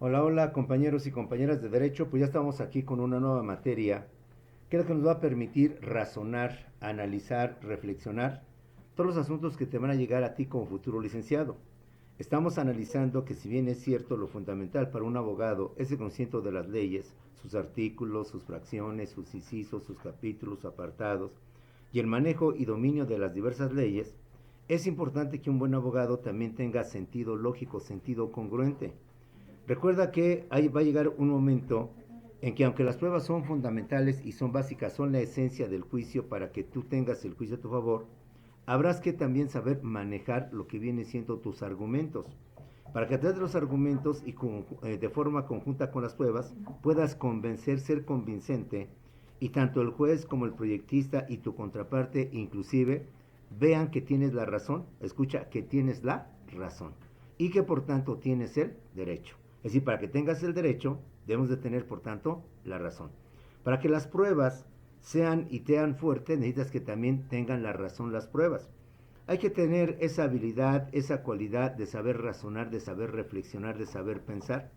Hola, hola compañeros y compañeras de Derecho, pues ya estamos aquí con una nueva materia que es la que nos va a permitir razonar, analizar, reflexionar todos los asuntos que te van a llegar a ti como futuro licenciado. Estamos analizando que si bien es cierto lo fundamental para un abogado es el conocimiento de las leyes, sus artículos, sus fracciones, sus incisos, sus capítulos, sus apartados y el manejo y dominio de las diversas leyes, es importante que un buen abogado también tenga sentido lógico, sentido congruente. Recuerda que ahí va a llegar un momento en que aunque las pruebas son fundamentales y son básicas, son la esencia del juicio para que tú tengas el juicio a tu favor, habrás que también saber manejar lo que viene siendo tus argumentos, para que a través de los argumentos y de forma conjunta con las pruebas puedas convencer, ser convincente, y tanto el juez como el proyectista y tu contraparte inclusive vean que tienes la razón, escucha, que tienes la razón y que por tanto tienes el derecho. Es decir, para que tengas el derecho, debemos de tener por tanto la razón. Para que las pruebas sean y sean fuertes, necesitas que también tengan la razón las pruebas. Hay que tener esa habilidad, esa cualidad de saber razonar, de saber reflexionar, de saber pensar.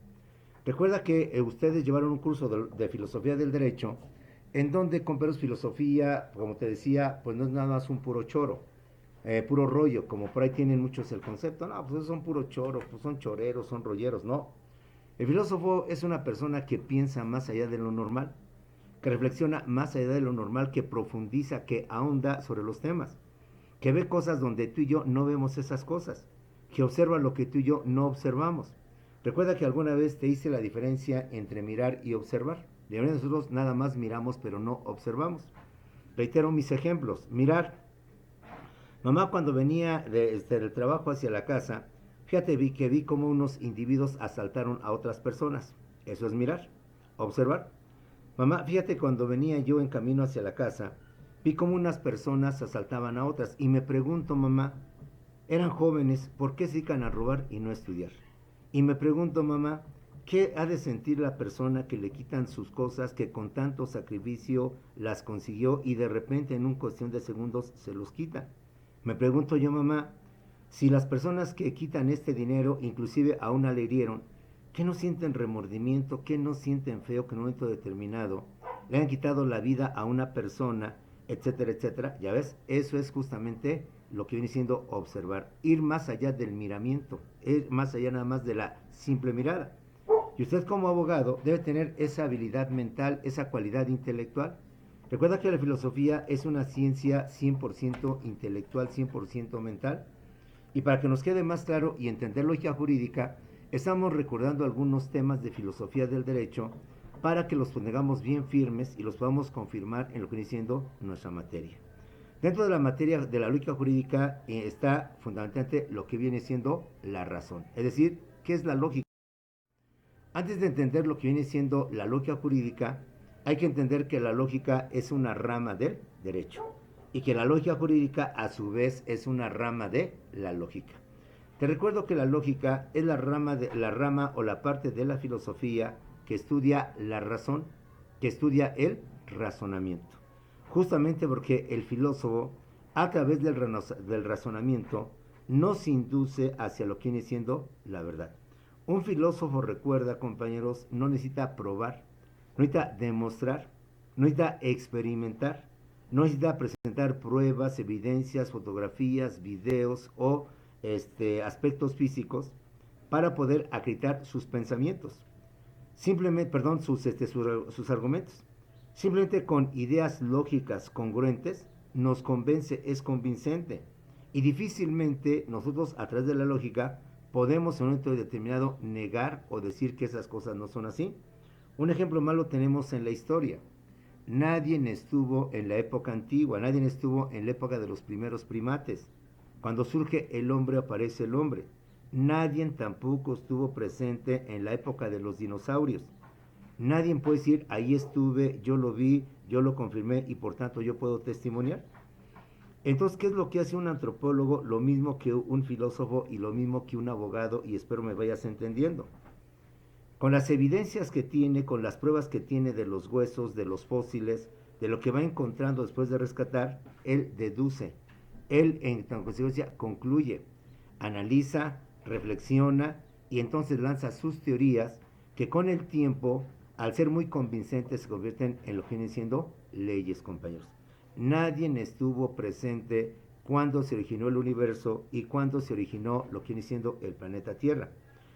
Recuerda que ustedes llevaron un curso de filosofía del derecho, en donde con Peros Filosofía, como te decía, pues no es nada más un puro choro, puro rollo, como por ahí tienen muchos el concepto. No, pues son puro choro, pues son choreros, son rolleros. No. El filósofo es una persona que piensa más allá de lo normal, que reflexiona más allá de lo normal, que profundiza, que ahonda sobre los temas, que ve cosas donde tú y yo no vemos esas cosas, que observa lo que tú y yo no observamos. Recuerda que alguna vez te hice la diferencia entre mirar y observar. De verdad nosotros nada más miramos pero no observamos. Reitero mis ejemplos. Mirar. Mamá cuando venía del trabajo hacia la casa, fíjate que vi como unos individuos asaltaron a otras personas. Eso es mirar. Observar. Mamá, fíjate cuando venía yo en camino hacia la casa, vi como unas personas asaltaban a otras y me pregunto, mamá, eran jóvenes, ¿por qué se dedican a robar y no a estudiar? Y me pregunto, mamá, ¿qué ha de sentir la persona que le quitan sus cosas, que con tanto sacrificio las consiguió y de repente en una cuestión de segundos se los quitan? Me pregunto yo, mamá, si las personas que quitan este dinero, inclusive a una le hirieron, ¿qué no sienten remordimiento? ¿Qué no sienten feo que en un momento determinado le han quitado la vida a una persona, etcétera, etcétera? Ya ves, eso es justamente lo que viene siendo observar, ir más allá del miramiento, ir más allá nada más de la simple mirada. Y usted como abogado debe tener esa habilidad mental, esa cualidad intelectual. Recuerda que la filosofía es una ciencia 100% intelectual, 100% mental. Y para que nos quede más claro y entender lógica jurídica, estamos recordando algunos temas de filosofía del derecho para que los tengamos bien firmes y los podamos confirmar en lo que viene siendo nuestra materia. Dentro de la materia de la lógica jurídica está fundamentalmente lo que viene siendo la razón. Es decir, ¿qué es la lógica? Antes de entender lo que viene siendo la lógica jurídica, hay que entender que la lógica es una rama del derecho y que la lógica jurídica a su vez es una rama de la lógica. Te recuerdo que la lógica es la rama o la parte de la filosofía que estudia la razón, que estudia el razonamiento. Justamente porque el filósofo, a través del razonamiento, nos induce hacia lo que viene siendo la verdad. Un filósofo, recuerda, compañeros, no necesita probar, no necesita demostrar, no necesita experimentar, no necesita presentar pruebas, evidencias, fotografías, videos o aspectos físicos para poder acreditar sus pensamientos. Simplemente, perdón, sus argumentos. Simplemente con ideas lógicas congruentes nos convence, es convincente. Y difícilmente nosotros a través de la lógica podemos en un momento determinado negar o decir que esas cosas no son así. Un ejemplo más lo tenemos en la historia. Nadie estuvo en la época antigua, nadie estuvo en la época de los primeros primates. Cuando surge el hombre aparece el hombre. Nadie tampoco estuvo presente en la época de los dinosaurios. Nadie puede decir, ahí estuve, yo lo vi, yo lo confirmé y por tanto yo puedo testimoniar. Entonces, ¿qué es lo que hace un antropólogo? Lo mismo que un filósofo y lo mismo que un abogado, y espero me vayas entendiendo. Con las evidencias que tiene, con las pruebas que tiene de los huesos, de los fósiles, de lo que va encontrando después de rescatar, él deduce, él en consecuencia concluye, analiza, reflexiona y entonces lanza sus teorías que con el tiempo, al ser muy convincentes, se convierten en lo que vienen siendo leyes, compañeros. Nadie estuvo presente cuando se originó el universo y cuando se originó lo que viene siendo el planeta Tierra.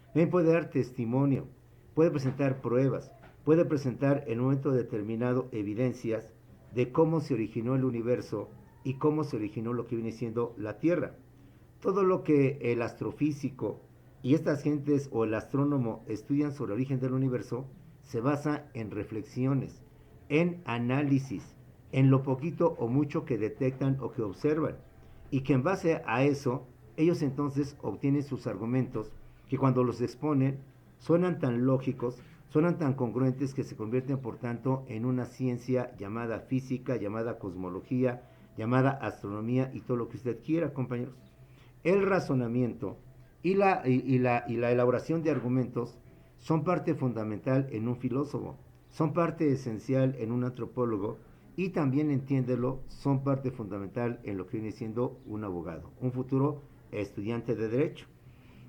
También puede dar testimonio, puede presentar pruebas, puede presentar en un momento determinado evidencias de cómo se originó el universo y cómo se originó lo que viene siendo la Tierra. Todo lo que el astrofísico y estas gentes o el astrónomo estudian sobre el origen del universo se basa en reflexiones, en análisis, en lo poquito o mucho que detectan o que observan. Y que en base a eso, ellos entonces obtienen sus argumentos que cuando los exponen suenan tan lógicos, suenan tan congruentes que se convierten por tanto en una ciencia llamada física, llamada cosmología, llamada astronomía y todo lo que usted quiera, compañeros. El razonamiento y la elaboración de argumentos son parte fundamental en un filósofo, son parte esencial en un antropólogo y también, entiéndelo, son parte fundamental en lo que viene siendo un abogado, un futuro estudiante de derecho,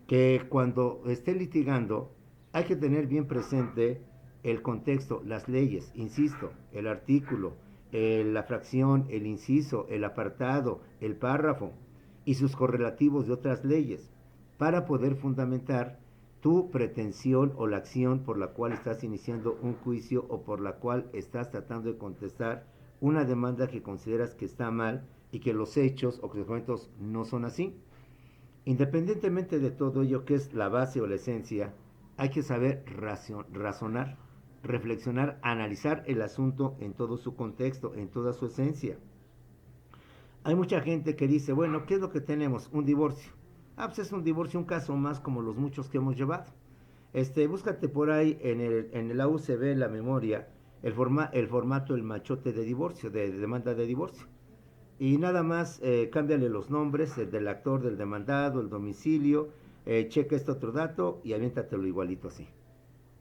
que cuando esté litigando hay que tener bien presente el contexto, las leyes, insisto, el artículo, la fracción, el inciso, el apartado, el párrafo y sus correlativos de otras leyes para poder fundamentar tu pretensión o la acción por la cual estás iniciando un juicio o por la cual estás tratando de contestar una demanda que consideras que está mal y que los hechos o que los documentos no son así. Independientemente de todo ello, que es la base o la esencia, hay que saber razonar, reflexionar, analizar el asunto en todo su contexto, en toda su esencia. Hay mucha gente que dice, bueno, ¿qué es lo que tenemos? Un divorcio. Ah, pues es un divorcio, un caso más como los muchos que hemos llevado. Búscate por ahí en el AUCB, en la memoria, el formato, el machote de divorcio, de demanda de divorcio. Y nada más, cámbiale los nombres, el del actor, del demandado, el domicilio, checa este otro dato y aviéntatelo igualito así.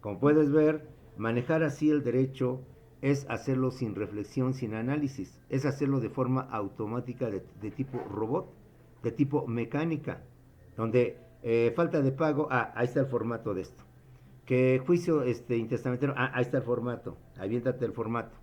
Como puedes ver, manejar así el derecho es hacerlo sin reflexión, sin análisis, es hacerlo de forma automática de tipo robot, de tipo mecánica, donde falta de pago, ahí está el formato de esto. Que juicio intestamentario, ahí está el formato, aviéntate el formato.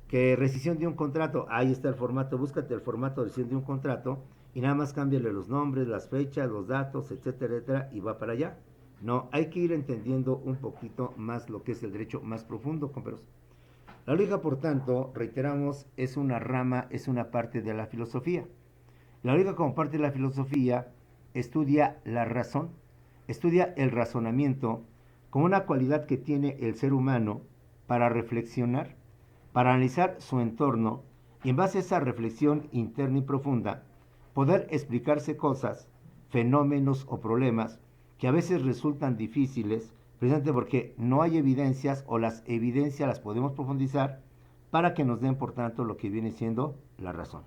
Que rescisión de un contrato, ahí está el formato, búscate el formato de rescisión de un contrato y nada más cámbiale los nombres, las fechas, los datos, etcétera, etcétera, y va para allá. No, hay que ir entendiendo un poquito más lo que es el derecho más profundo, compañeros. La lógica, por tanto, reiteramos, es una rama, es una parte de la filosofía. La lógica, como parte de la filosofía, estudia la razón, estudia el razonamiento como una cualidad que tiene el ser humano para reflexionar, para analizar su entorno y en base a esa reflexión interna y profunda, poder explicarse cosas, fenómenos o problemas que a veces resultan difíciles, precisamente porque no hay evidencias o las evidencias las podemos profundizar para que nos den, por tanto, lo que viene siendo la razón.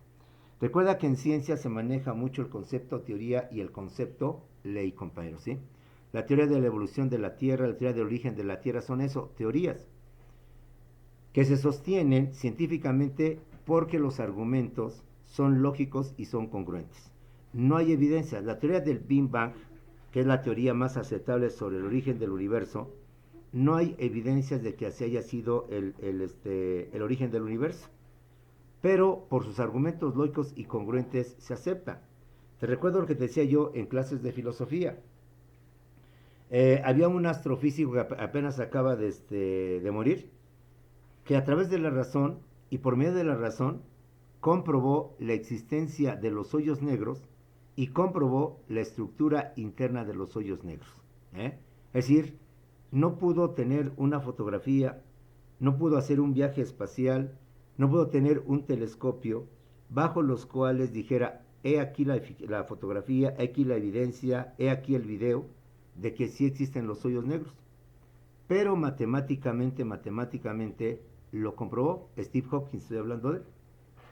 Recuerda que en ciencia se maneja mucho el concepto teoría y el concepto ley, compañeros, ¿sí? La teoría de la evolución de la Tierra, la teoría del origen de la Tierra son eso, teorías que se sostienen científicamente porque los argumentos son lógicos y son congruentes. No hay evidencia. La teoría del Big Bang, que es la teoría más aceptable sobre el origen del universo, no hay evidencias de que así haya sido el origen del universo. Pero por sus argumentos lógicos y congruentes se acepta. Te recuerdo lo que te decía yo en clases de filosofía. Había un astrofísico que apenas acaba de morir, que a través de la razón y por medio de la razón comprobó la existencia de los hoyos negros y comprobó la estructura interna de los hoyos negros. Es decir, no pudo tener una fotografía, no pudo hacer un viaje espacial, no pudo tener un telescopio bajo los cuales dijera, he aquí la fotografía, he aquí la evidencia, he aquí el video de que sí existen los hoyos negros. Pero matemáticamente lo comprobó. Steve Hopkins, estoy hablando de él,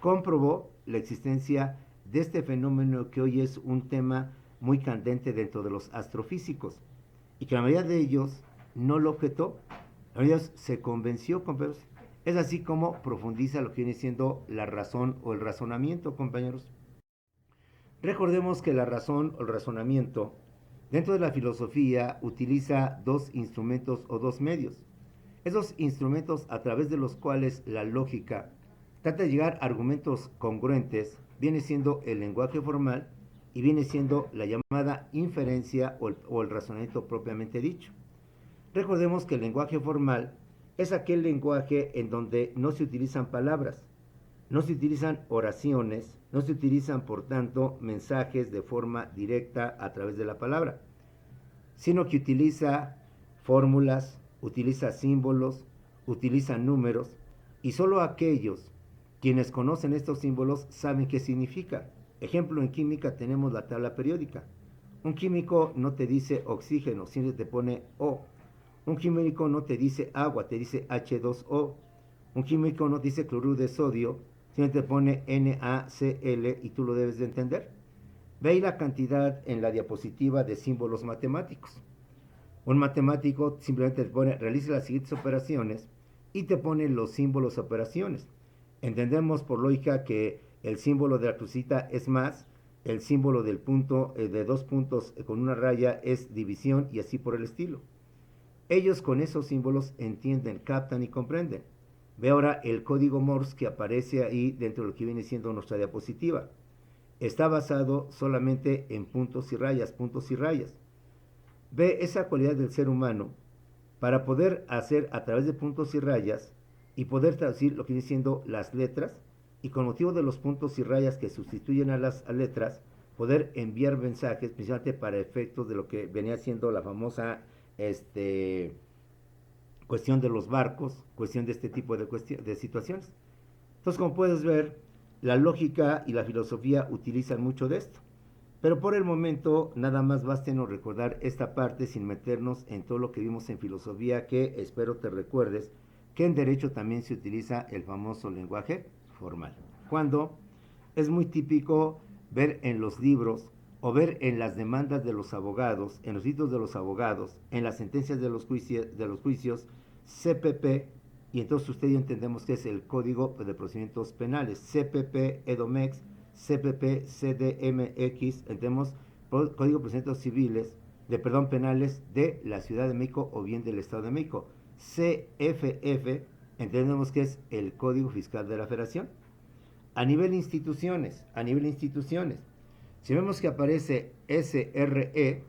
comprobó la existencia de este fenómeno que hoy es un tema muy candente dentro de los astrofísicos y que la mayoría de ellos no lo objetó, la mayoría de ellos se convenció, compañeros. Es así como profundiza lo que viene siendo la razón o el razonamiento, compañeros. Recordemos que la razón o el razonamiento Dentro de la filosofía utiliza dos instrumentos o dos medios. Esos instrumentos a través de los cuales la lógica trata de llegar a argumentos congruentes viene siendo el lenguaje formal y viene siendo la llamada inferencia o el razonamiento propiamente dicho. Recordemos que el lenguaje formal es aquel lenguaje en donde no se utilizan palabras, no se utilizan oraciones, no se utilizan, por tanto, mensajes de forma directa a través de la palabra, sino que utiliza fórmulas, utiliza símbolos, utiliza números, y solo aquellos quienes conocen estos símbolos saben qué significa. Ejemplo, en química tenemos la tabla periódica. Un químico no te dice oxígeno, siempre te pone O. Un químico no te dice agua, te dice H2O. Un químico no te dice cloruro de sodio, siempre te pone NaCl y tú lo debes de entender. Ve ahí la cantidad en la diapositiva de símbolos matemáticos. Un matemático simplemente te pone, realiza las siguientes operaciones y te pone los símbolos de operaciones. Entendemos por lógica que el símbolo de la crucita es más, el símbolo del punto de dos puntos con una raya es división y así por el estilo. Ellos con esos símbolos entienden, captan y comprenden. Ve ahora el código Morse que aparece ahí dentro de lo que viene siendo nuestra diapositiva. Está basado solamente en puntos y rayas, puntos y rayas. Ve esa cualidad del ser humano para poder hacer a través de puntos y rayas y poder traducir lo que viene siendo las letras y con motivo de los puntos y rayas que sustituyen a las letras, poder enviar mensajes, principalmente para efectos de lo que venía siendo la famosa cuestión de los barcos, cuestión de este tipo de situaciones. Entonces, como puedes ver, la lógica y la filosofía utilizan mucho de esto. Pero por el momento, nada más bástenos recordar esta parte sin meternos en todo lo que vimos en filosofía, que espero te recuerdes que en derecho también se utiliza el famoso lenguaje formal. Cuando es muy típico ver en los libros o ver en las demandas de los abogados, en los títulos de los abogados, en las sentencias de los juicios CPP, y entonces usted y yo entendemos que es el Código de Procedimientos Penales, CPP, EDOMEX, CPP, CDMX, entendemos Código de Procedimientos Civiles, penales de la Ciudad de México o bien del Estado de México. CFF, entendemos que es el Código Fiscal de la Federación. A nivel instituciones, si vemos que aparece SRE,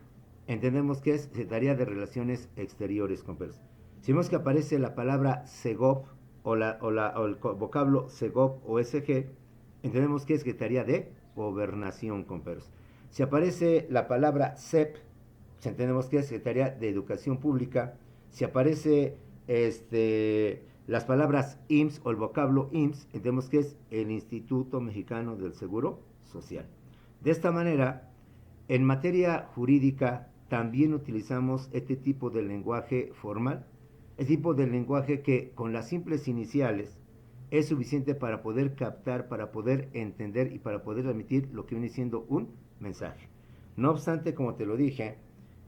entendemos que es Secretaría de Relaciones Exteriores, compañeros. Si vemos que aparece la palabra SEGOP o el vocablo SEGOP o SG, entendemos que es Secretaría de Gobernación, compañeros. Si aparece la palabra SEP, entendemos que es Secretaría de Educación Pública. Si aparece las palabras IMSS o el vocablo IMSS, entendemos que es el Instituto Mexicano del Seguro Social. De esta manera, en materia jurídica también utilizamos este tipo de lenguaje formal, el tipo de lenguaje que con las simples iniciales es suficiente para poder captar, para poder entender y para poder transmitir lo que viene siendo un mensaje. No obstante, como te lo dije,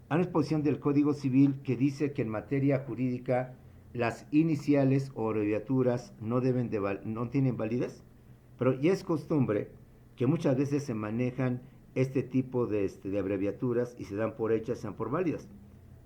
hay una exposición del Código Civil que dice que en materia jurídica las iniciales o abreviaturas no tienen validez, pero ya es costumbre que muchas veces se manejan este tipo de abreviaturas y se dan por hechas, se dan por válidas.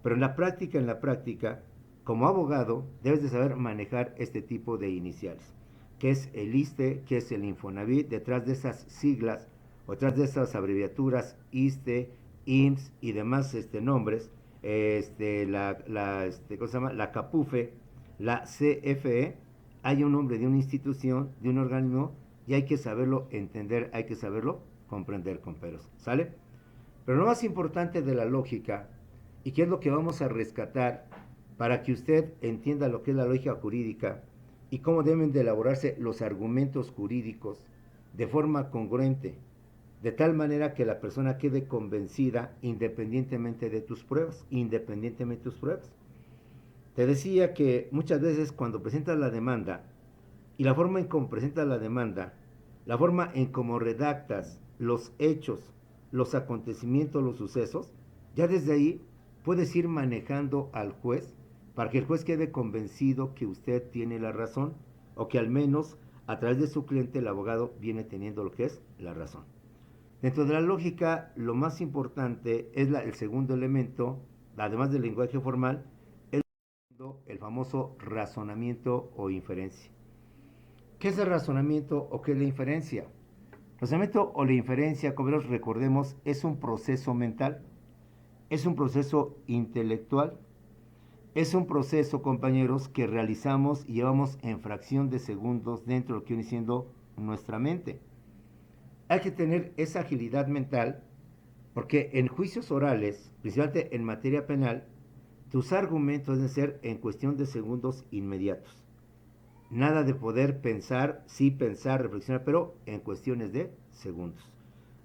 Pero en la práctica, como abogado, debes de saber manejar este tipo de iniciales, que es el ISSSTE, que es el Infonavit, detrás de esas siglas, o detrás de esas abreviaturas ISSSTE, IMSS y demás nombres, ¿cómo se llama? La CAPUFE, la CFE, hay un nombre de una institución, de un organismo, y hay que saberlo entender, hay que saberlo comprender, compañeros, ¿sale? Pero lo más importante de la lógica, y que es lo que vamos a rescatar para que usted entienda lo que es la lógica jurídica y cómo deben de elaborarse los argumentos jurídicos de forma congruente, de tal manera que la persona quede convencida independientemente de tus pruebas, Te decía que muchas veces cuando presentas la demanda y la forma en cómo presentas la demanda, la forma en cómo redactas los hechos, los acontecimientos, los sucesos, ya desde ahí puedes ir manejando al juez para que el juez quede convencido que usted tiene la razón o que al menos a través de su cliente el abogado viene teniendo lo que es la razón. Dentro de la lógica, lo más importante es el segundo elemento, además del lenguaje formal, es el famoso razonamiento o inferencia. ¿Qué es el razonamiento o qué es la inferencia? El razonamiento o la inferencia, como recordemos, es un proceso mental, es un proceso intelectual, es un proceso, compañeros, que realizamos y llevamos en fracción de segundos dentro de lo que viene siendo nuestra mente. Hay que tener esa agilidad mental porque en juicios orales, principalmente en materia penal, tus argumentos deben ser en cuestión de segundos inmediatos. Nada de poder pensar, sí pensar, reflexionar, pero en cuestiones de segundos.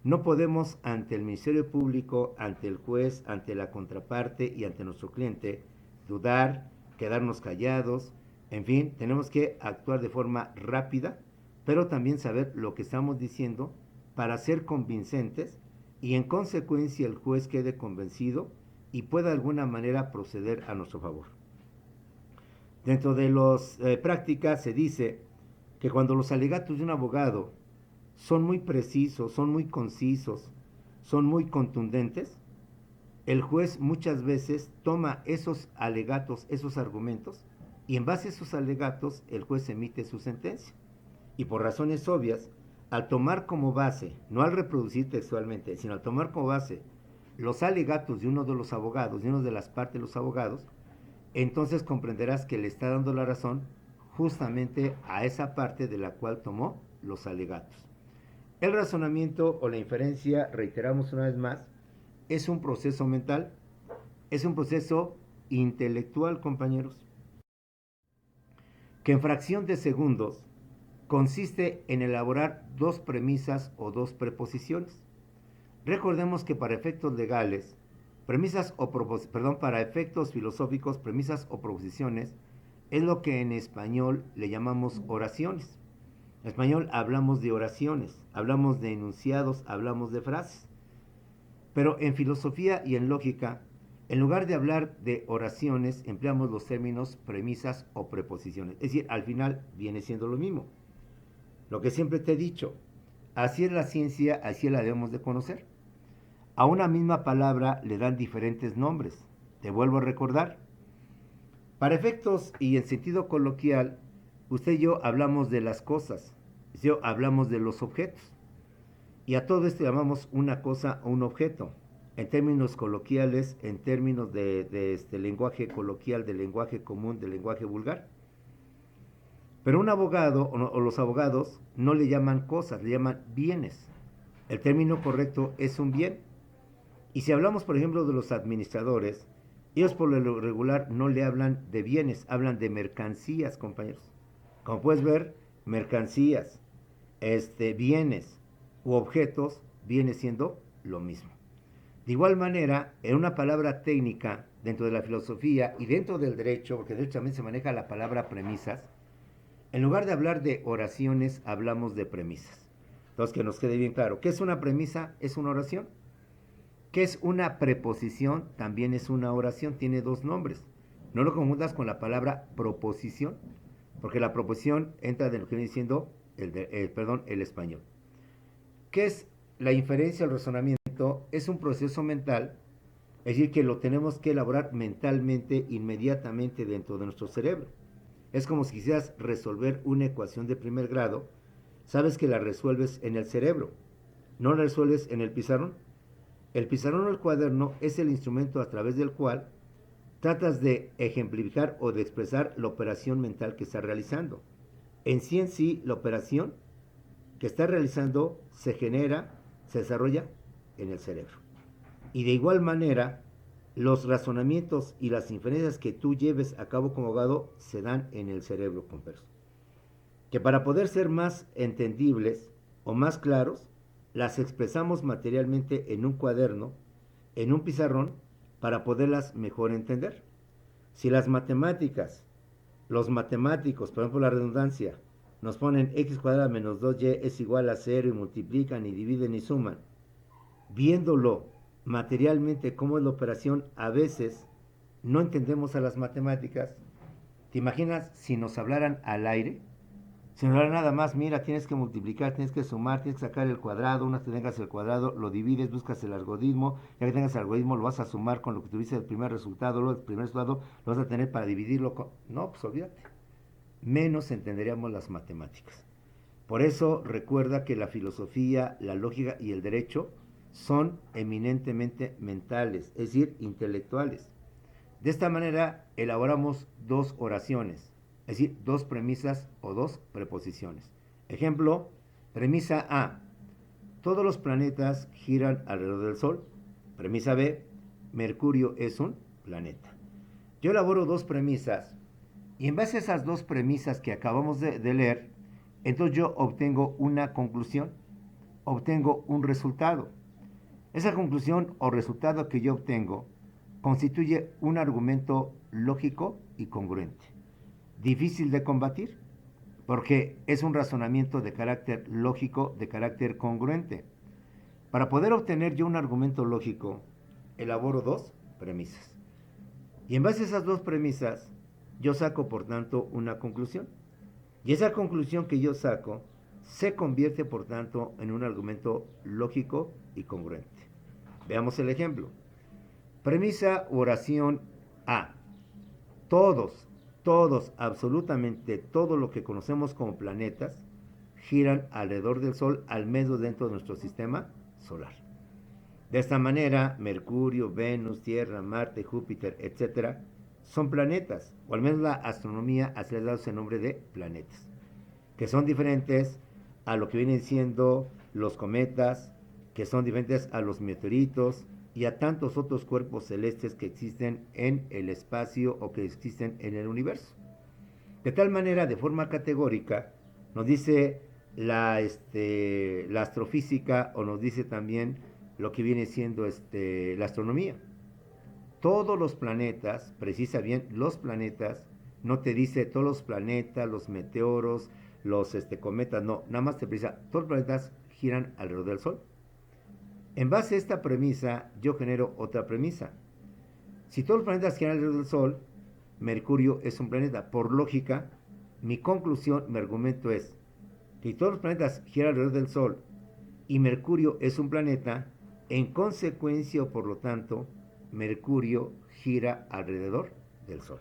No podemos ante el Ministerio Público, ante el juez, ante la contraparte y ante nuestro cliente dudar, quedarnos callados, en fin, tenemos que actuar de forma rápida, pero también saber lo que estamos diciendo para ser convincentes y en consecuencia el juez quede convencido y pueda de alguna manera proceder a nuestro favor. Dentro de las prácticas se dice que cuando los alegatos de un abogado son muy precisos, son muy concisos, son muy contundentes, el juez muchas veces toma esos alegatos, esos argumentos, y en base a esos alegatos el juez emite su sentencia. Y por razones obvias, al tomar como base, no al reproducir textualmente, sino al tomar como base los alegatos de uno de los abogados, de una de las partes de los abogados, entonces comprenderás que le está dando la razón justamente a esa parte de la cual tomó los alegatos. El razonamiento o la inferencia, reiteramos una vez más, es un proceso mental, es un proceso intelectual, compañeros, que en fracción de segundos consiste en elaborar dos premisas o dos preposiciones. Recordemos que para efectos legales, para efectos filosóficos, premisas o proposiciones es lo que en español le llamamos oraciones. En español hablamos de oraciones, hablamos de enunciados, hablamos de frases. Pero en filosofía y en lógica, en lugar de hablar de oraciones, empleamos los términos premisas o preposiciones. Es decir, al final viene siendo lo mismo. Lo que siempre te he dicho, así es la ciencia, así la debemos de conocer. A una misma palabra le dan diferentes nombres. Te vuelvo a recordar. Para efectos y en sentido coloquial, usted y yo hablamos de las cosas, yo hablamos de los objetos. Y a todo esto llamamos una cosa o un objeto. En términos coloquiales, en términos de este lenguaje coloquial, de lenguaje común, de lenguaje vulgar. Pero un abogado o los abogados no le llaman cosas, le llaman bienes. El término correcto es un bien. Y si hablamos, por ejemplo, de los administradores, ellos por lo regular no le hablan de bienes, hablan de mercancías, compañeros. Como puedes ver, mercancías, bienes u objetos viene siendo lo mismo. De igual manera, en una palabra técnica dentro de la filosofía y dentro del derecho, porque de hecho también se maneja la palabra premisas, en lugar de hablar de oraciones, hablamos de premisas. Entonces, que nos quede bien claro, ¿qué es una premisa? Es una oración. ¿Qué es una preposición? También es una oración, tiene dos nombres. No lo confundas con la palabra proposición, porque la proposición entra de lo que viene diciendo el español. ¿Qué es la inferencia o el razonamiento? Es un proceso mental, es decir, que lo tenemos que elaborar mentalmente, inmediatamente dentro de nuestro cerebro. Es como si quisieras resolver una ecuación de primer grado, sabes que la resuelves en el cerebro, no la resuelves en el pizarrón. El pizarrón o el cuaderno es el instrumento a través del cual tratas de ejemplificar o de expresar la operación mental que estás realizando. En sí, la operación que estás realizando se genera, se desarrolla en el cerebro. Y de igual manera, los razonamientos y las inferencias que tú lleves a cabo como abogado se dan en el cerebro, compañeros. Que para poder ser más entendibles o más claros, las expresamos materialmente en un cuaderno, en un pizarrón, para poderlas mejor entender. Si las matemáticas, los matemáticos, por ejemplo la redundancia, nos ponen x cuadrado menos 2y es igual a 0 y multiplican y dividen y suman, viéndolo materialmente cómo es la operación, a veces no entendemos a las matemáticas. ¿Te imaginas si nos hablaran al aire? sino era nada más, mira, tienes que multiplicar, tienes que sumar, tienes que sacar el cuadrado, una vez que tengas el cuadrado, lo divides, buscas el algoritmo, ya que tengas el algoritmo, lo vas a sumar con lo que tuviste el primer resultado, luego el primer resultado lo vas a tener para dividirlo con... No, pues olvídate. Menos entenderíamos las matemáticas. Por eso recuerda que la filosofía, la lógica y el derecho son eminentemente mentales, es decir, intelectuales. De esta manera elaboramos dos oraciones, es decir, dos premisas o dos preposiciones. Ejemplo, premisa A, todos los planetas giran alrededor del Sol. Premisa B, Mercurio es un planeta. Yo elaboro dos premisas y en base a esas dos premisas que acabamos de leer, entonces yo obtengo una conclusión, obtengo un resultado. Esa conclusión o resultado que yo obtengo constituye un argumento lógico y congruente. Difícil de combatir, porque es un razonamiento de carácter lógico, de carácter congruente. Para poder obtener yo un argumento lógico, elaboro dos premisas. Y en base a esas dos premisas, yo saco, por tanto, una conclusión. Y esa conclusión que yo saco se convierte, por tanto, en un argumento lógico y congruente. Veamos el ejemplo. Premisa u oración A. Todos, absolutamente todo lo que conocemos como planetas giran alrededor del Sol, al menos dentro de nuestro sistema solar. De esta manera, Mercurio, Venus, Tierra, Marte, Júpiter, etcétera, son planetas, o al menos la astronomía ha dado ese nombre de planetas, que son diferentes a lo que vienen siendo los cometas, que son diferentes a los meteoritos y a tantos otros cuerpos celestes que existen en el espacio o que existen en el universo. De tal manera, de forma categórica, nos dice la astrofísica o nos dice también lo que viene siendo la astronomía. Todos los planetas, precisa bien, los planetas, no te dice todos los planetas, los meteoros, los cometas, no, nada más te precisa, todos los planetas giran alrededor del Sol. En base a esta premisa, yo genero otra premisa. Si todos los planetas giran alrededor del Sol, Mercurio es un planeta. Por lógica, mi conclusión, mi argumento es que si todos los planetas giran alrededor del Sol y Mercurio es un planeta, en consecuencia o por lo tanto, Mercurio gira alrededor del Sol.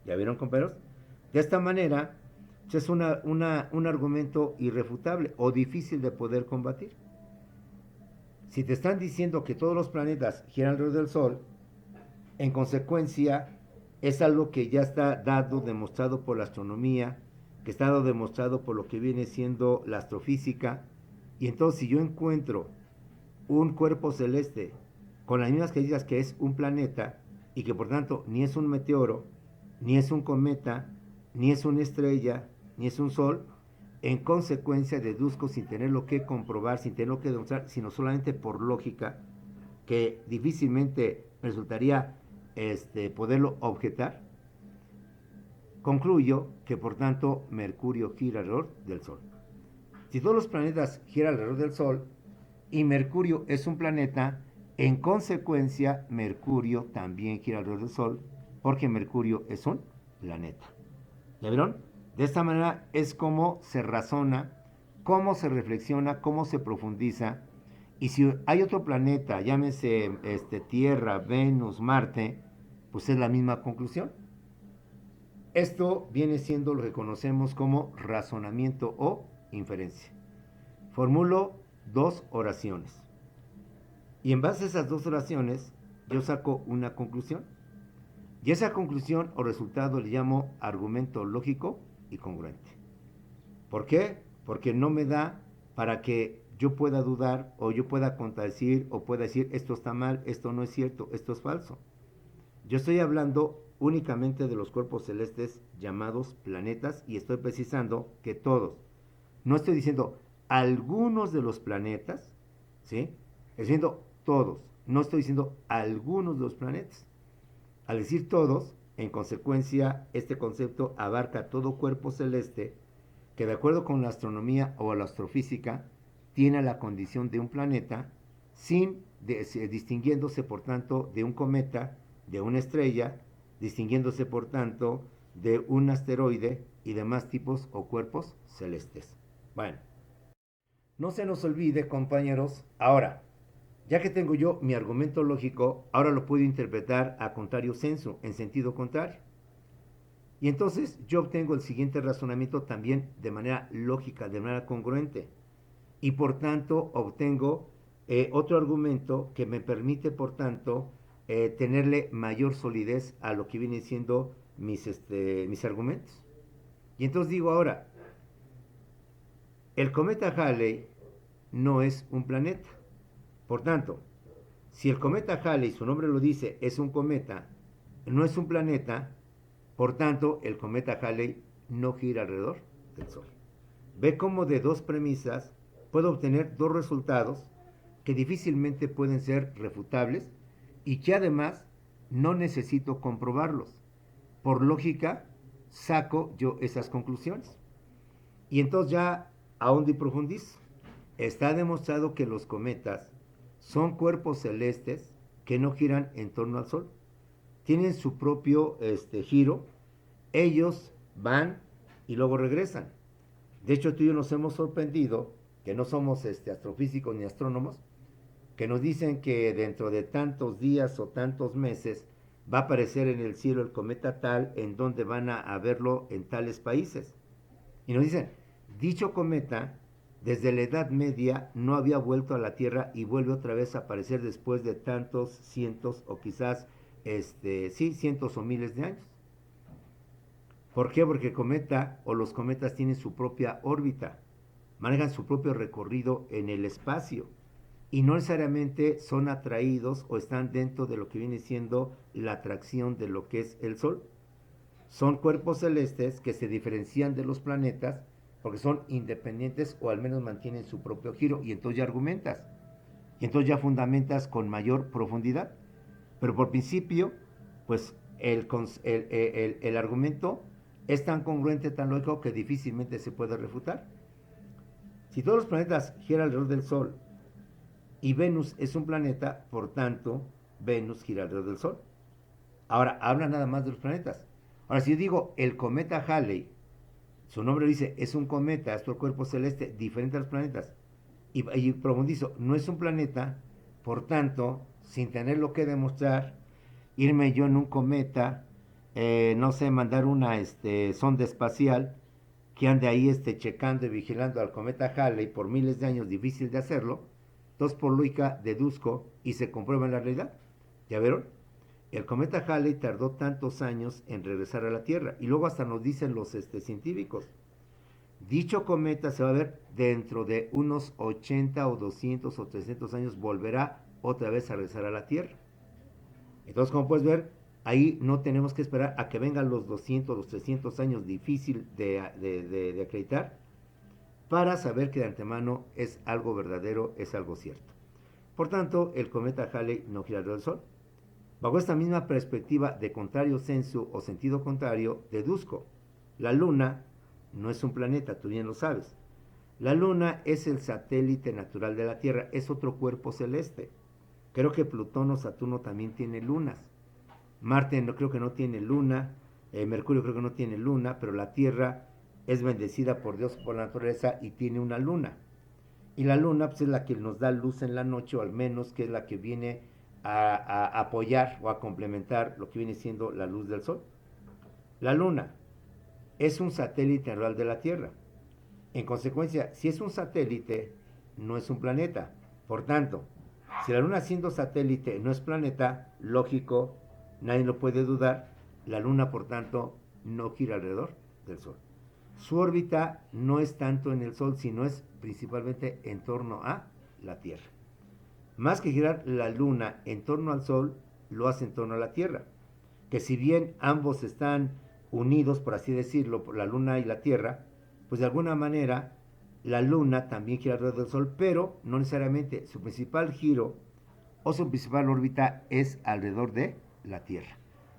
¿Ya vieron, compañeros? De esta manera, es un argumento irrefutable o difícil de poder combatir. Si te están diciendo que todos los planetas giran alrededor del Sol, en consecuencia, es algo que ya está dado, demostrado por la astronomía, que está dado, demostrado por lo que viene siendo la astrofísica. Y entonces, si yo encuentro un cuerpo celeste con las mismas características que es un planeta, y que por tanto ni es un meteoro, ni es un cometa, ni es una estrella, ni es un sol, en consecuencia deduzco sin tenerlo que comprobar, sin tenerlo que demostrar, sino solamente por lógica, que difícilmente resultaría poderlo objetar, concluyo que por tanto Mercurio gira alrededor del Sol. Si todos los planetas giran alrededor del Sol y Mercurio es un planeta, en consecuencia Mercurio también gira alrededor del Sol, porque Mercurio es un planeta. ¿Ya vieron? De esta manera es como se razona, cómo se reflexiona, cómo se profundiza. Y si hay otro planeta, llámese Tierra, Venus, Marte, pues es la misma conclusión. Esto viene siendo lo que conocemos como razonamiento o inferencia. Formulo dos oraciones. Y en base a esas dos oraciones, yo saco una conclusión. Y esa conclusión o resultado le llamo argumento lógico y congruente. ¿Por qué? Porque no me da para que yo pueda dudar o yo pueda contradecir o pueda decir esto está mal, esto no es cierto, esto es falso. Yo estoy hablando únicamente de los cuerpos celestes llamados planetas y estoy precisando que todos. No estoy diciendo algunos de los planetas, ¿sí? Estoy diciendo todos. No estoy diciendo algunos de los planetas. Al decir todos, en consecuencia, este concepto abarca todo cuerpo celeste que de acuerdo con la astronomía o la astrofísica tiene la condición de un planeta, distinguiéndose por tanto de un cometa, de una estrella, distinguiéndose por tanto de un asteroide y demás tipos o cuerpos celestes. Bueno, no se nos olvide, compañeros, ahora, ya que tengo yo mi argumento lógico, ahora lo puedo interpretar a contrario sensu, en sentido contrario. Y entonces yo obtengo el siguiente razonamiento también de manera lógica, de manera congruente. Y por tanto obtengo otro argumento que me permite, por tanto, tenerle mayor solidez a lo que vienen siendo mis argumentos. Y entonces digo ahora, el cometa Halley no es un planeta. Por tanto, si el cometa Halley, su nombre lo dice, es un cometa, no es un planeta, por tanto, el cometa Halley no gira alrededor del Sol. Ve cómo de dos premisas puedo obtener dos resultados que difícilmente pueden ser refutables y que además no necesito comprobarlos. Por lógica, saco yo esas conclusiones. Y entonces ya ahondo y profundizo. Está demostrado que los cometas son cuerpos celestes que no giran en torno al Sol. Tienen su propio giro. Ellos van y luego regresan. De hecho, tú y yo nos hemos sorprendido, que no somos astrofísicos ni astrónomos, que nos dicen que dentro de tantos días o tantos meses va a aparecer en el cielo el cometa tal, en donde van a verlo en tales países. Y nos dicen, dicho cometa desde la Edad Media no había vuelto a la Tierra y vuelve otra vez a aparecer después de tantos cientos o quizás cientos o miles de años. ¿Por qué? Porque el cometa o los cometas tienen su propia órbita, manejan su propio recorrido en el espacio y no necesariamente son atraídos o están dentro de lo que viene siendo la atracción de lo que es el Sol. Son cuerpos celestes que se diferencian de los planetas porque son independientes o al menos mantienen su propio giro y entonces ya argumentas. Y entonces ya fundamentas con mayor profundidad. Pero por principio, pues el argumento es tan congruente, tan lógico que difícilmente se puede refutar. Si todos los planetas giran alrededor del Sol y Venus es un planeta, por tanto, Venus gira alrededor del Sol. Ahora, habla nada más de los planetas. Ahora, si yo digo el cometa Halley, su nombre dice, es un cometa, es un cuerpo celeste diferente a los planetas, y profundizo, no es un planeta, por tanto, sin tener lo que demostrar, irme yo en un cometa, no sé, mandar una sonda espacial que ande ahí checando y vigilando al cometa Halley por miles de años, difícil de hacerlo. Entonces, por lógica, deduzco y se comprueba en la realidad. ¿Ya vieron? El cometa Halley tardó tantos años en regresar a la Tierra. Y luego hasta nos dicen los científicos. Dicho cometa se va a ver dentro de unos 80 o 200 o 300 años, volverá otra vez a regresar a la Tierra. Entonces, como puedes ver, ahí no tenemos que esperar a que vengan los 200, los 300 años, difícil de acreditar, para saber que de antemano es algo verdadero, es algo cierto. Por tanto, el cometa Halley no gira alrededor del Sol. Bajo esta misma perspectiva de contrario sensu o sentido contrario, deduzco, la Luna no es un planeta, tú bien lo sabes. La Luna es el satélite natural de la Tierra, es otro cuerpo celeste. Creo que Plutón o Saturno también tiene lunas. Marte no, creo que no tiene luna, Mercurio creo que no tiene luna, pero la Tierra es bendecida por Dios, por la naturaleza y tiene una luna. Y la luna pues, es la que nos da luz en la noche, o al menos que es la que viene a apoyar o a complementar lo que viene siendo la luz del Sol. La luna es un satélite natural de la Tierra. En consecuencia, si es un satélite, no es un planeta. Por tanto, si la Luna siendo satélite no es planeta, lógico, nadie lo puede dudar, la Luna por tanto no gira alrededor del Sol. Su órbita no es tanto en el Sol, sino es principalmente en torno a la Tierra. Más que girar la Luna en torno al Sol, lo hace en torno a la Tierra. Que si bien ambos están unidos, por así decirlo, por la Luna y la Tierra, pues de alguna manera la Luna también gira alrededor del Sol, pero no necesariamente. Su principal giro o su principal órbita es alrededor de la Tierra.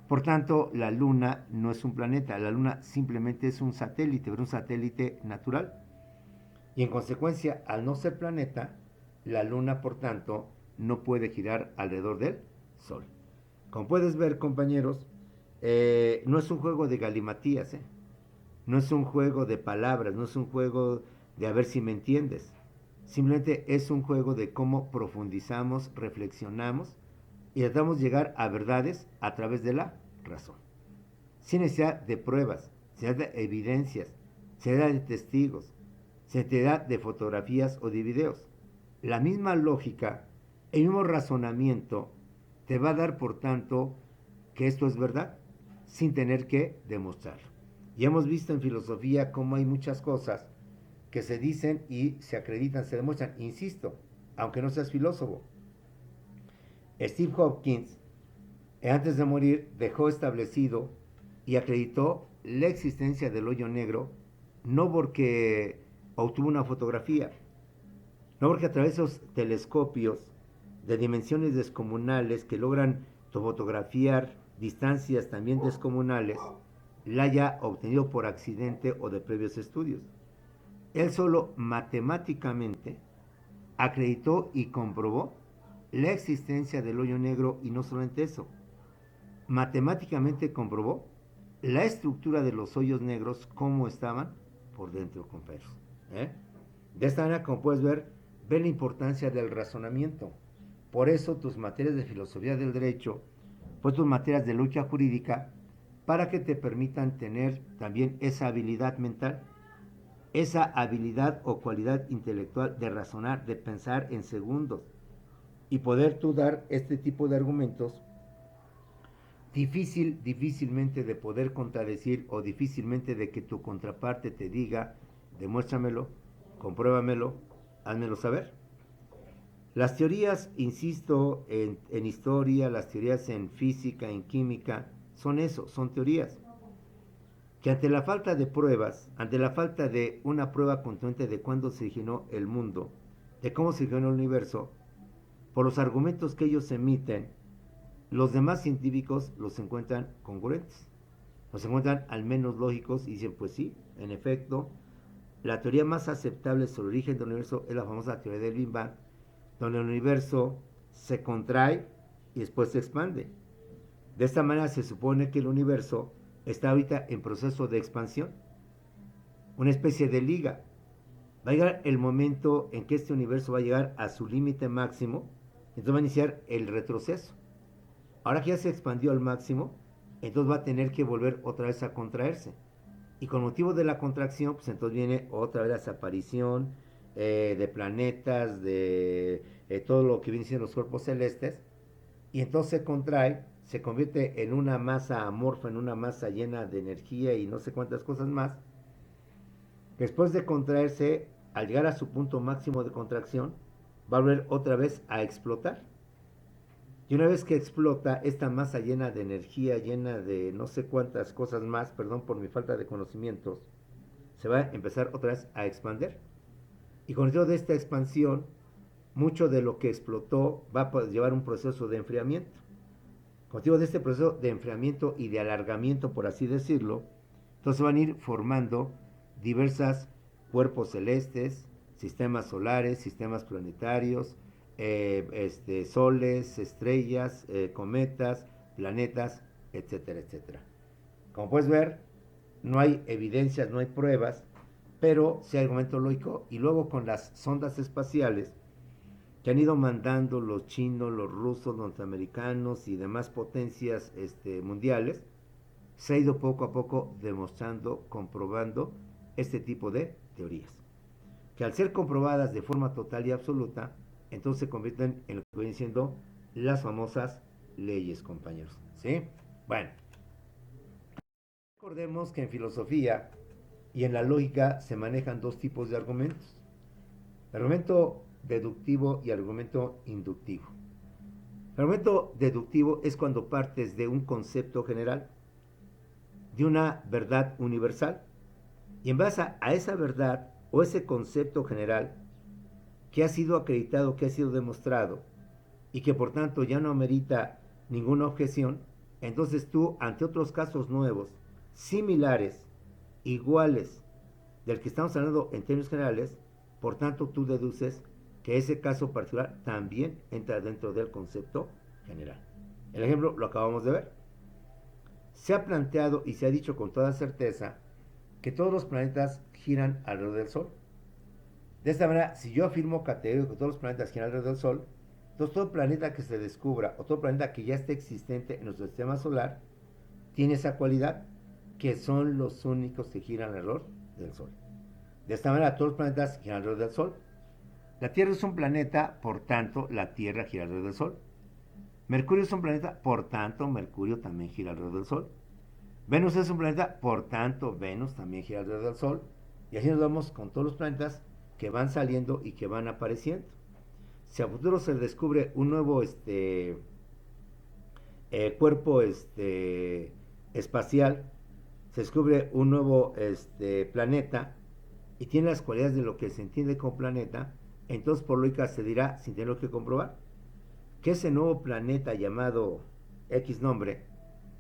Por tanto, la Luna no es un planeta, la Luna simplemente es un satélite, pero un satélite natural. Y en consecuencia, al no ser planeta, la Luna, por tanto, no puede girar alrededor del Sol. Como puedes ver, compañeros, No es un juego de galimatías, ¿eh? No es un juego de palabras, no es un juego de a ver si me entiendes. Simplemente es un juego de cómo profundizamos, reflexionamos y tratamos de llegar a verdades a través de la razón. Sin necesidad de pruebas, sin necesidad de evidencias, sin necesidad de testigos, sin necesidad de fotografías o de videos. La misma lógica, el mismo razonamiento te va a dar, por tanto, que esto es verdad, sin tener que demostrarlo. Y hemos visto en filosofía cómo hay muchas cosas que se dicen y se acreditan, se demuestran. Insisto, aunque no seas filósofo, Steve Hopkins, antes de morir, dejó establecido y acreditó la existencia del hoyo negro, no porque obtuvo una fotografía, no porque a través de esos telescopios de dimensiones descomunales que logran fotografiar distancias también descomunales, la haya obtenido por accidente o de previos estudios. Él solo matemáticamente acreditó y comprobó la existencia del hoyo negro, y no solamente eso, matemáticamente comprobó la estructura de los hoyos negros, cómo estaban por dentro, compañeros. De esta manera, como puedes ver, ve la importancia del razonamiento. Por eso tus materias de filosofía del derecho, pues tus materias de lucha jurídica, para que te permitan tener también esa habilidad mental, esa habilidad o cualidad intelectual de razonar, de pensar en segundos y poder tú dar este tipo de argumentos difícilmente de poder contradecir, o difícilmente de que tu contraparte te diga, demuéstramelo, compruébamelo, házmelo saber. Las teorías, insisto, en historia, las teorías en física, en química, son eso, son teorías. Que ante la falta de pruebas, ante la falta de una prueba contundente de cuándo se originó el mundo, de cómo se originó el universo, por los argumentos que ellos emiten, los demás científicos los encuentran congruentes, los encuentran al menos lógicos y dicen, pues sí, en efecto, la teoría más aceptable sobre el origen del universo es la famosa teoría del Big Bang, donde el universo se contrae y después se expande. De esta manera se supone que el universo está ahorita en proceso de expansión, una especie de liga. Va a llegar el momento en que este universo va a llegar a su límite máximo, entonces va a iniciar el retroceso. Ahora que ya se expandió al máximo, entonces va a tener que volver otra vez a contraerse. Y con motivo de la contracción, pues entonces viene otra vez la desaparición de planetas, de todo lo que viene siendo los cuerpos celestes, y entonces se contrae, se convierte en una masa amorfa, en una masa llena de energía y no sé cuántas cosas más. Después de contraerse, al llegar a su punto máximo de contracción, va a volver otra vez a explotar. Y una vez que explota esta masa llena de energía, llena de no sé cuántas cosas más, perdón por mi falta de conocimientos, se va a empezar otra vez a expandir. Y con el de esta expansión, mucho de lo que explotó va a llevar un proceso de enfriamiento. Con motivo de este proceso de enfriamiento y de alargamiento, por así decirlo, entonces van a ir formando diversas cuerpos celestes, sistemas solares, sistemas planetarios, soles, estrellas, cometas, planetas, etcétera, etcétera. Como puedes ver, no hay evidencias, no hay pruebas, pero sí hay argumento lógico. Y luego con las sondas espaciales que han ido mandando los chinos, los rusos, los norteamericanos y demás potencias mundiales, se ha ido poco a poco demostrando, comprobando este tipo de teorías, que al ser comprobadas de forma total y absoluta, entonces se convierten en lo que vienen siendo las famosas leyes, compañeros. ¿Sí? Bueno, recordemos que en filosofía y en la lógica se manejan dos tipos de argumentos: el argumento deductivo y el argumento inductivo. El argumento deductivo es cuando partes de un concepto general, de una verdad universal, y en base a esa verdad o ese concepto general que ha sido acreditado, que ha sido demostrado y que por tanto ya no amerita ninguna objeción, entonces tú, ante otros casos nuevos, similares, iguales del que estamos hablando en términos generales, por tanto tú deduces que ese caso particular también entra dentro del concepto general. El ejemplo lo acabamos de ver. Se ha planteado y se ha dicho con toda certeza que todos los planetas giran alrededor del Sol. De esta manera, si yo afirmo categóricamente que todos los planetas giran alrededor del Sol, entonces todo planeta que se descubra o todo planeta que ya esté existente en nuestro sistema solar tiene esa cualidad, que son los únicos que giran alrededor del Sol. De esta manera, todos los planetas giran alrededor del Sol. La Tierra es un planeta, por tanto, la Tierra gira alrededor del Sol. Mercurio es un planeta, por tanto, Mercurio también gira alrededor del Sol. Venus es un planeta, por tanto, Venus también gira alrededor del Sol. Y así nos vamos con todos los planetas que van saliendo y que van apareciendo. Si a futuro se descubre un nuevo cuerpo espacial, se descubre un nuevo planeta y tiene las cualidades de lo que se entiende como planeta, entonces por lógica se dirá, sin tenerlo que comprobar, que ese nuevo planeta llamado X nombre,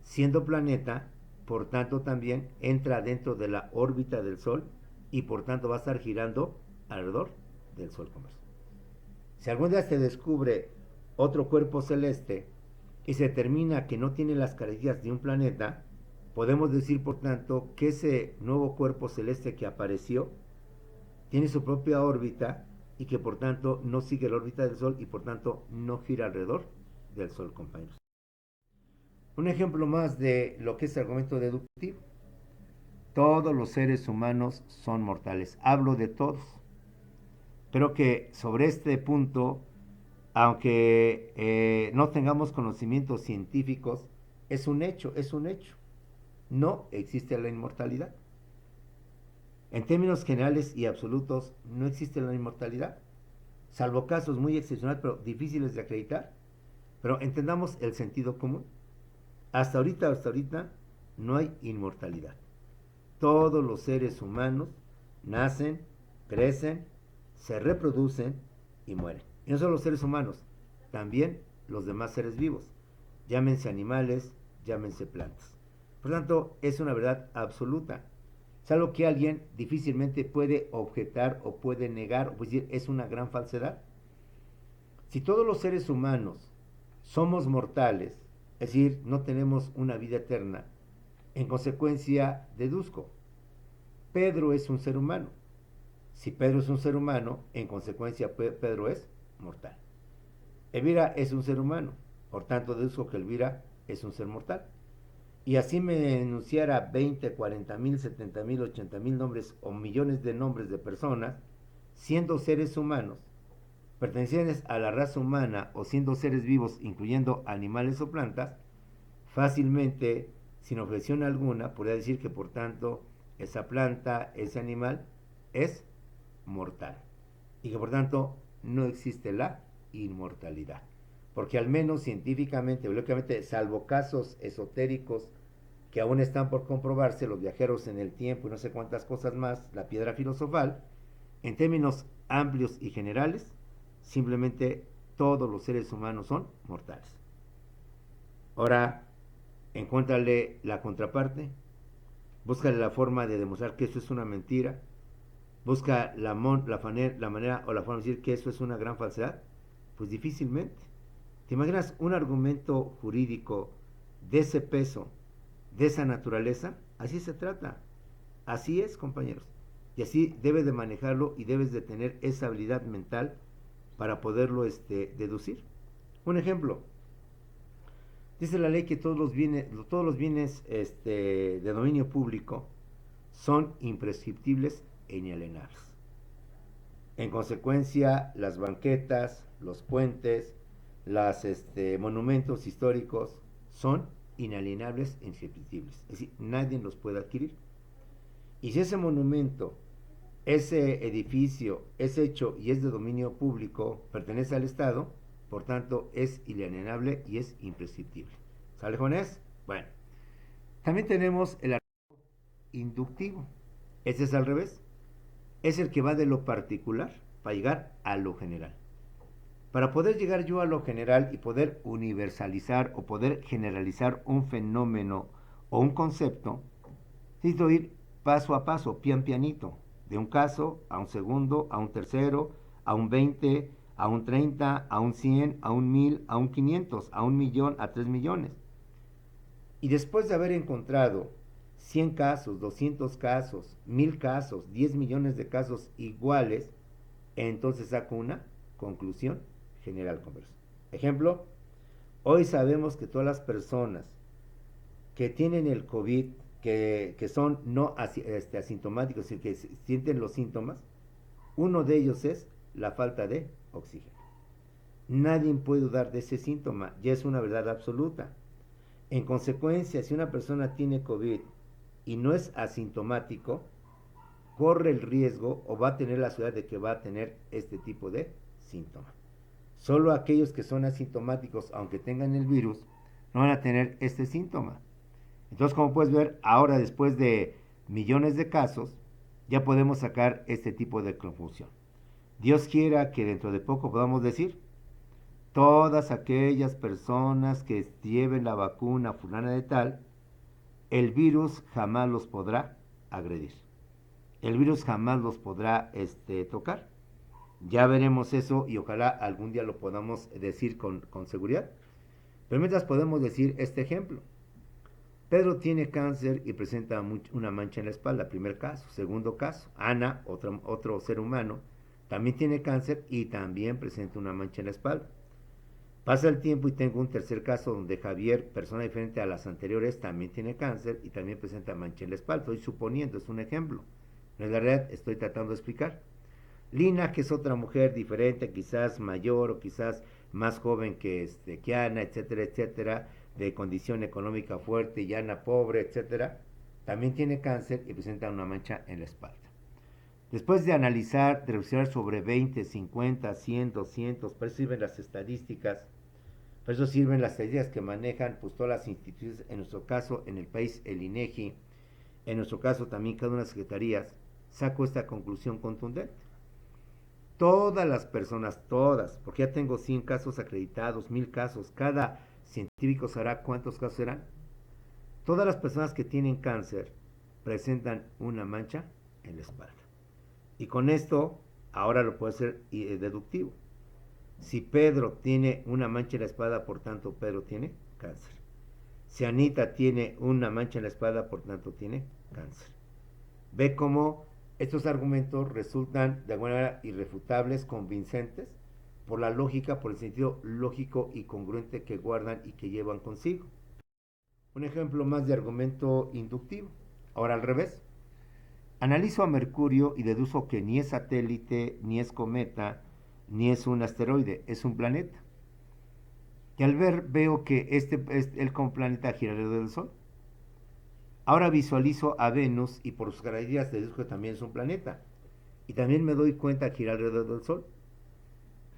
siendo planeta, por tanto también entra dentro de la órbita del Sol y por tanto va a estar girando alrededor del Sol. Si algún día se descubre otro cuerpo celeste y se determina que no tiene las características de un planeta, podemos decir por tanto que ese nuevo cuerpo celeste que apareció tiene su propia órbita y que por tanto no sigue la órbita del Sol y por tanto no gira alrededor del Sol, compañeros. Un ejemplo más de lo que es el argumento deductivo. Todos los seres humanos son mortales. Hablo de todos. Creo que sobre este punto, aunque no tengamos conocimientos científicos, es un hecho, es un hecho. No existe la inmortalidad. En términos generales y absolutos, no existe la inmortalidad, salvo casos muy excepcionales, pero difíciles de acreditar. Pero entendamos el sentido común. Hasta ahorita, no hay inmortalidad. Todos los seres humanos nacen, crecen, se reproducen y mueren. Y no solo los seres humanos, también los demás seres vivos. Llámense animales, llámense plantas. Por lo tanto, es una verdad absoluta. Es algo que alguien difícilmente puede objetar o puede negar o puede decir es una gran falsedad. Si todos los seres humanos somos mortales, es decir, no tenemos una vida eterna, en consecuencia deduzco, Pedro es un ser humano. Si Pedro es un ser humano, en consecuencia Pedro es mortal. Elvira es un ser humano, por tanto deduzco que Elvira es un ser mortal. Y así me enunciara 20, 40 mil, 70 mil, 80 mil nombres o millones de nombres de personas, siendo seres humanos, pertenecientes a la raza humana o siendo seres vivos, incluyendo animales o plantas, fácilmente, sin objeción alguna, podría decir que por tanto esa planta, ese animal, es mortal. Y que por tanto no existe la inmortalidad. Porque al menos científicamente, biológicamente, salvo casos esotéricos que aún están por comprobarse, los viajeros en el tiempo y no sé cuántas cosas más, la piedra filosofal, en términos amplios y generales, simplemente todos los seres humanos son mortales. Ahora, encuéntrale la contraparte, búscale la forma de demostrar que eso es una mentira, busca la manera o la forma de decir que eso es una gran falsedad, pues difícilmente. ¿Te imaginas un argumento jurídico de ese peso, de esa naturaleza? Así se trata. Así es, compañeros. Y así debes de manejarlo y debes de tener esa habilidad mental para poderlo deducir. Un ejemplo. Dice la ley que todos los bienes de dominio público son imprescriptibles e inalienables. En consecuencia, las banquetas, los puentes, los monumentos históricos son inalienables e inscriptibles. Es decir, nadie los puede adquirir. Y si ese monumento, ese edificio es hecho y es de dominio público, pertenece al Estado, por tanto es inalienable y es imprescriptible. ¿Sale, Jonés? Bueno, también tenemos el artículo inductivo. Este es al revés. Es el que va de lo particular para llegar a lo general. Para poder llegar yo a lo general y poder universalizar o poder generalizar un fenómeno o un concepto, necesito ir paso a paso, pian pianito, de un caso a un segundo, a un tercero, a un 20, a un 30, a un 100, a un 1000, a un 500, a un millón, a 3 millones. Y después de haber encontrado 100 casos, 200 casos, 1000 casos, 10 millones de casos iguales, entonces saco una conclusión general conversa. Ejemplo, hoy sabemos que todas las personas que tienen el COVID, que son no asintomáticos y que sienten los síntomas, uno de ellos es la falta de oxígeno. Nadie puede dudar de ese síntoma, ya es una verdad absoluta. En consecuencia, si una persona tiene COVID y no es asintomático, corre el riesgo o va a tener la seguridad de que va a tener este tipo de síntoma. Solo aquellos que son asintomáticos, aunque tengan el virus, no van a tener este síntoma. Entonces, como puedes ver, ahora después de millones de casos, ya podemos sacar este tipo de conclusión. Dios quiera que dentro de poco podamos decir, todas aquellas personas que lleven la vacuna fulana de tal, el virus jamás los podrá agredir. El virus jamás los podrá tocar. Ya veremos eso y ojalá algún día lo podamos decir con seguridad. Pero mientras podemos decir este ejemplo. Pedro tiene cáncer y presenta una mancha en la espalda, primer caso. Segundo caso, Ana, otro ser humano, también tiene cáncer y también presenta una mancha en la espalda. Pasa el tiempo y tengo un tercer caso donde Javier, persona diferente a las anteriores, también tiene cáncer y también presenta mancha en la espalda. Estoy suponiendo, es un ejemplo. No es la realidad, estoy tratando de explicar. Lina, que es otra mujer diferente, quizás mayor o quizás más joven que Ana, etcétera, etcétera, de condición económica fuerte y Ana pobre, etcétera, también tiene cáncer y presenta una mancha en la espalda. Después de analizar, de revisar sobre 20, 50, 100, 200, para eso sirven las estadísticas, para eso sirven las estadísticas que manejan pues todas las instituciones, en nuestro caso en el país el INEGI, en nuestro caso también cada una de las secretarías, saco esta conclusión contundente. Todas las personas, todas, porque ya tengo 100 casos acreditados, 1000 casos, cada científico sabrá cuántos casos serán. Todas las personas que tienen cáncer presentan una mancha en la espalda. Y con esto, ahora lo puedo hacer deductivo. Si Pedro tiene una mancha en la espalda, por tanto Pedro tiene cáncer. Si Anita tiene una mancha en la espalda, por tanto tiene cáncer. Ve cómo estos argumentos resultan de alguna manera irrefutables, convincentes, por la lógica, por el sentido lógico y congruente que guardan y que llevan consigo. Un ejemplo más de argumento inductivo. Ahora al revés. Analizo a Mercurio y deduzco que ni es satélite, ni es cometa, ni es un asteroide, es un planeta. Y al ver veo que él como planeta gira alrededor del Sol. Ahora visualizo a Venus y por sus características deduzco que también es un planeta. Y también me doy cuenta que gira alrededor del Sol.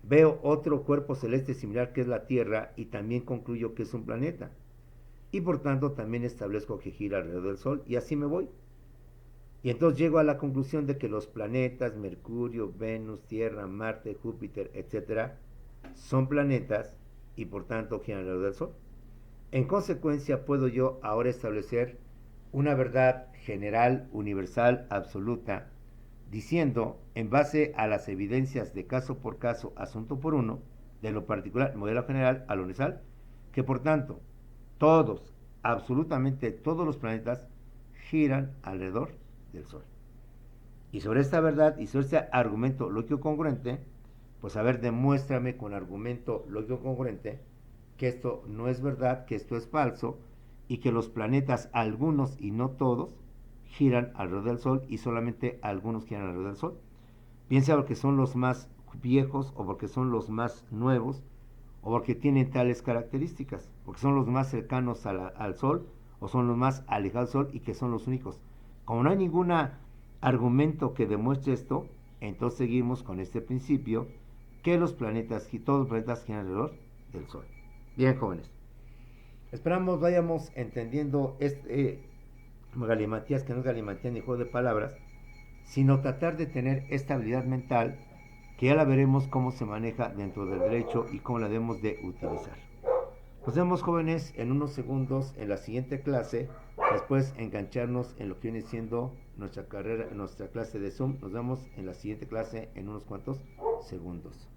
Veo otro cuerpo celeste similar que es la Tierra y también concluyo que es un planeta. Y por tanto también establezco que gira alrededor del Sol y así me voy. Y entonces llego a la conclusión de que los planetas, Mercurio, Venus, Tierra, Marte, Júpiter, etcétera, son planetas y por tanto giran alrededor del Sol. En consecuencia, puedo yo ahora establecer una verdad general, universal, absoluta, diciendo, en base a las evidencias de caso por caso, asunto por uno, de lo particular, modelo general a lo universal, que por tanto, todos, absolutamente todos los planetas giran alrededor del Sol. Y sobre esta verdad y sobre este argumento lógico congruente, pues a ver, demuéstrame con argumento lógico congruente que esto no es verdad, que esto es falso y que los planetas, algunos y no todos, giran alrededor del Sol y solamente algunos giran alrededor del Sol. Piensa porque son los más viejos o porque son los más nuevos o porque tienen tales características, porque son los más cercanos al Sol o son los más alejados del Sol y que son los únicos. Como no hay ningún argumento que demuestre esto, entonces seguimos con este principio que los planetas, todos los planetas giran alrededor del Sol. Bien, jóvenes. Esperamos vayamos entendiendo galimatías, que no es galimatías ni juego de palabras, sino tratar de tener esta habilidad mental que ya la veremos cómo se maneja dentro del derecho y cómo la debemos de utilizar. Nos vemos, jóvenes, en unos segundos en la siguiente clase, después engancharnos en lo que viene siendo nuestra clase de Zoom. Nos vemos en la siguiente clase en unos cuantos segundos.